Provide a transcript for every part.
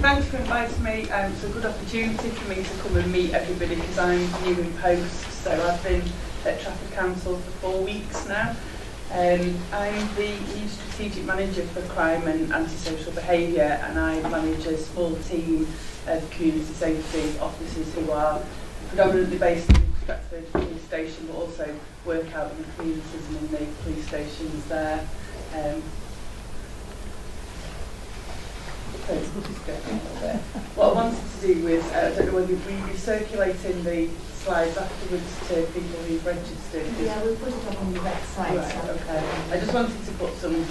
Thanks for inviting me. It's a good opportunity for me to come and meet everybody because I'm new in post. So I've been at Trafford Council for 4 weeks now. I'm the new strategic manager for crime and antisocial behaviour, and I manage a small team of community safety officers who are predominantly based in Trafford police station, but also work out in the communities and in the police stations there. What I wanted to do was, I don't know whether we'll be circulating the slides afterwards to people who've registered. Yeah, we'll put it up on the website. Right, so. Okay. I just wanted to put some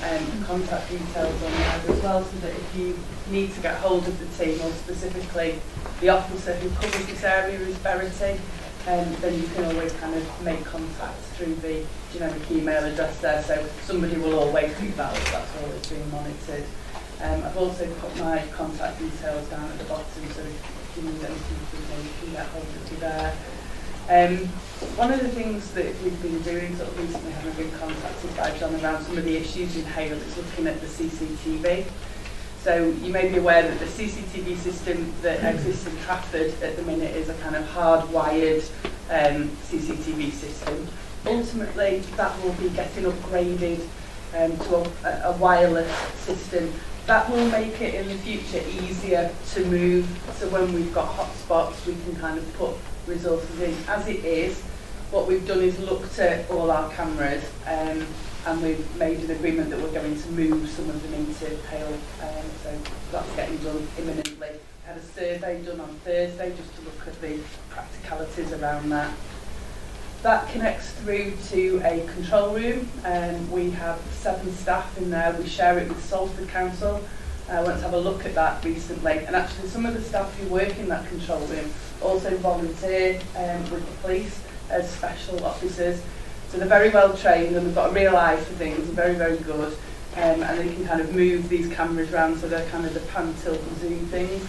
contact details on there as well, so that if you need to get hold of the team, or specifically the officer who covers this area is Verity, then you can always kind of make contact through the generic email address there, so somebody will always do that if that's always being monitored. I've also put my contact details down at the bottom, so if you need anything from me, you can get hold of me there. One of the things that we've been doing sort of recently, having been contacted by John around some of the issues in Hale, is looking at the CCTV. So you may be aware that the CCTV system that exists in Trafford at the minute is a kind of hardwired CCTV system. Ultimately, that will be getting upgraded to a wireless system. That will make it in the future easier to move, so when we've got hotspots we can kind of put resources in. As it is, what we've done is looked at all our cameras and we've made an agreement that we're going to move some of them into Hale, so that's getting done imminently. We had a survey done on Thursday just to look at the practicalities around that. That connects through to a control room. We have 7 staff in there. We share it with Salford Council. I went to have a look at that recently, and actually some of the staff who work in that control room also volunteer with the police as special officers. So they're very well trained and they've got a real eye for things, very, very good, and they can kind of move these cameras around, so they're kind of the pan, tilt and zoom things.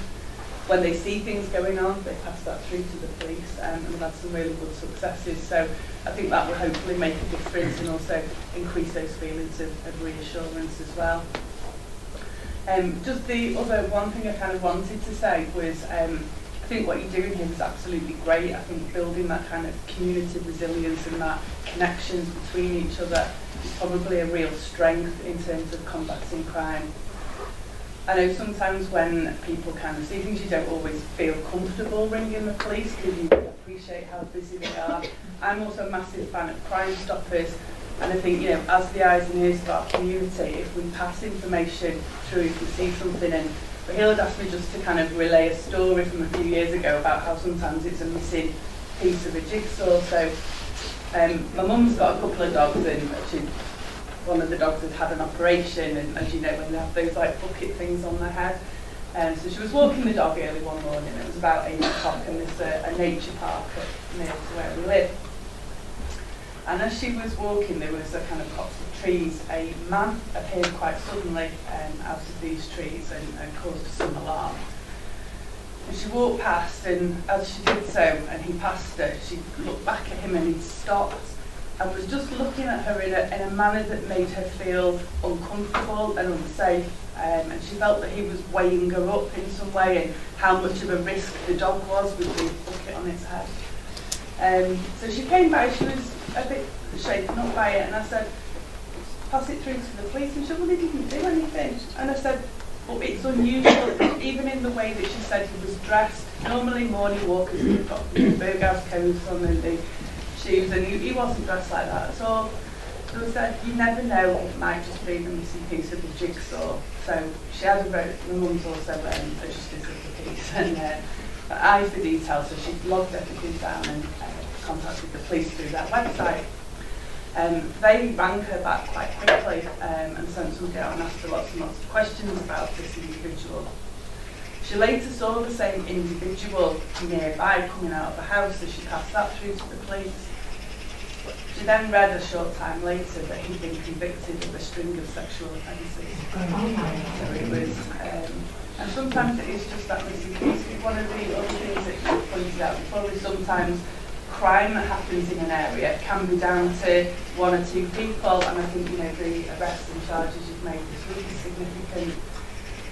When they see things going on, they pass that through to the police, and we've had some really good successes. So I think that will hopefully make a difference and also increase those feelings of reassurance as well. Just the other one thing I kind of wanted to say was, I think what you're doing here is absolutely great. I think building that kind of community resilience and that connections between each other is probably a real strength in terms of combating crime. I know sometimes when people kind of see things, you don't always feel comfortable ringing the police because you appreciate how busy they are. I'm also a massive fan of Crime Stoppers, and I think, as the eyes and ears of our community, if we pass information through, if we see something, and Raheel had asked me just to kind of relay a story from a few years ago about how sometimes it's a missing piece of a jigsaw. So my mum's got a couple of dogs, and one of the dogs had an operation, and as you know, when they have those like bucket things on their head. So she was walking the dog early one morning. It was about 8 o'clock, and there's a nature park near to where we live. And as she was walking, there was a kind of copse of trees. A man appeared quite suddenly out of these trees and caused some alarm. And she walked past, and as she did so, and he passed her, she looked back at him, and he stopped and was just looking at her in a manner that made her feel uncomfortable and unsafe, and she felt that he was weighing her up in some way, and how much of a risk the dog was with the bucket on its head. So she came by, she was a bit shaken up by it, and I said, pass it through to the police, and she said, well, he didn't do anything. And I said, well, it's unusual, even in the way that she said he was dressed. Normally morning walkers, they've got the Berghaus coats on and the shoes, and he wasn't dressed like that at all. So I said, you never know, it might just be the missing piece of the jigsaw. So she has a very, my mum's also a justice of the peace, and eyes the details, so she logged everything down and contacted the police through their website. They rang her back quite quickly and sent somebody out and asked her lots and lots of questions about this individual. She later saw the same individual nearby coming out of the house, so she passed that through to the police. She then read a short time later that he'd been convicted of a string of sexual offences. So it was, and sometimes it is just that missing piece. One of the other things that you pointed out before is sometimes crime that happens in an area can be down to 1 or 2 people, and I think the arrests and charges you've made is really significant.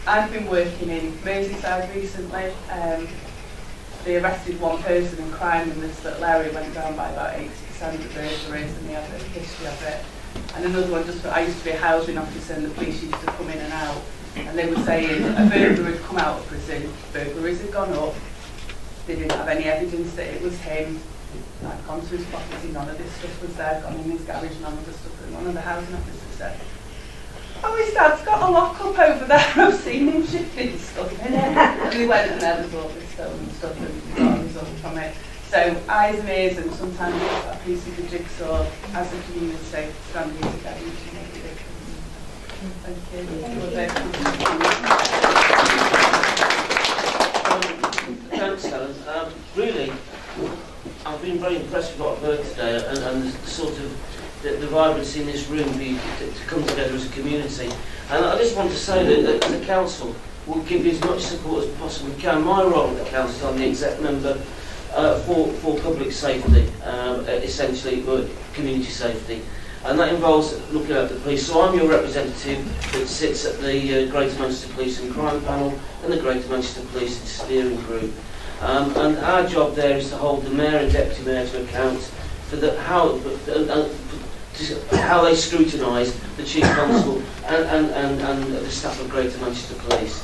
I've been working in Merseyside recently. They arrested one person in crime in this little area, went down by about 80% of burglaries, and they had a history of it. And another one, I used to be a housing officer, and the police used to come in and out, and they were saying a burglar had come out of prison, burglaries had gone up, they didn't have any evidence that it was him. I'd gone to his property, none of this stuff was there, gone in his garage, none of the stuff, and one of the housing officers said, "Oh, his dad's got a lock-up over there, I've seen him shifting stuff." And we went and there was all this stolen stuff and we got a result from it. So eyes and ears, and sometimes it's that piece of the jigsaw as a community standing together to make a difference. Thank you. Thanks, Helen. Really, I've been very impressed with what I've heard today, and the sort of the vibrancy in this room to come together as a community. And I just want to say that the council will give you as much support as possibly can. My role at the council is I'm the exec member for public safety, essentially community safety, and that involves looking at the police. So I'm your representative that sits at the Greater Manchester Police and Crime Panel and the Greater Manchester Police Steering Group. And our job there is to hold the Mayor and Deputy Mayor to account for how they scrutinise the Chief Constable and the staff of Greater Manchester Police.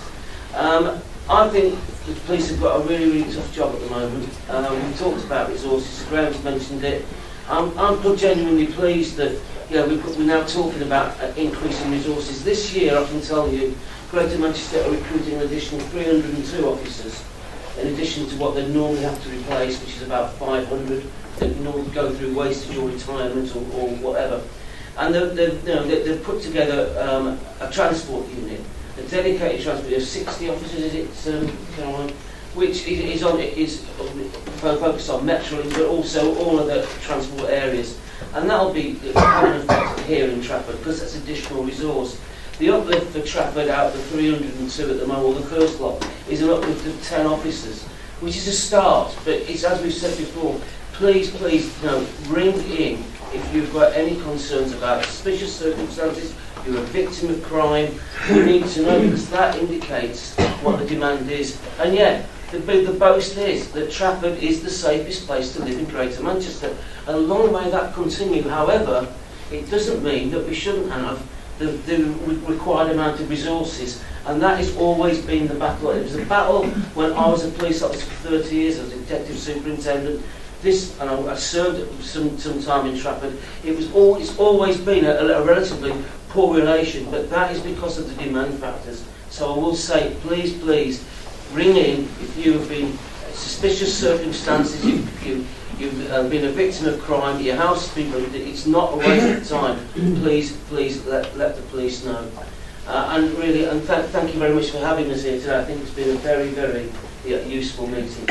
I think the police have got a really, really tough job at the moment. We've talked about resources, Graham's mentioned it. I'm genuinely pleased that we're now talking about increasing resources. This year, I can tell you, Greater Manchester are recruiting an additional 302 officers, in addition to what they normally have to replace, which is about 500 that normally go through wastage or retirement or whatever. And they've put together a transport unit, a dedicated transport. There's 60 officers, is it, Caroline? Which is focused on Metro, but also all of the transport areas. And that'll be having an effect here in Trafford, because that's additional resource. The uplift for Trafford out of the 302 at the moment, or the first lot, is an uplift of 10 officers, which is a start. But it's, as we've said before, please, ring in if you've got any concerns about suspicious circumstances, you're a victim of crime. You need to know, because that indicates what the demand is. And yet, the boast is that Trafford is the safest place to live in Greater Manchester. And long may that continue. However, it doesn't mean that we shouldn't have the required amount of resources. And that has always been the battle. It was a battle when I was a police officer for 30 years, I was a detective superintendent. And I served some time in Trafford. It's always been a relatively poor relation, but that is because of the demand factors. So I will say, please, ring in if you have been suspicious circumstances, you've been a victim of crime, your house has been looted. It's not a waste of time. Please let the police know. And really, thank you very much for having us here today. I think it's been a very, very useful meeting.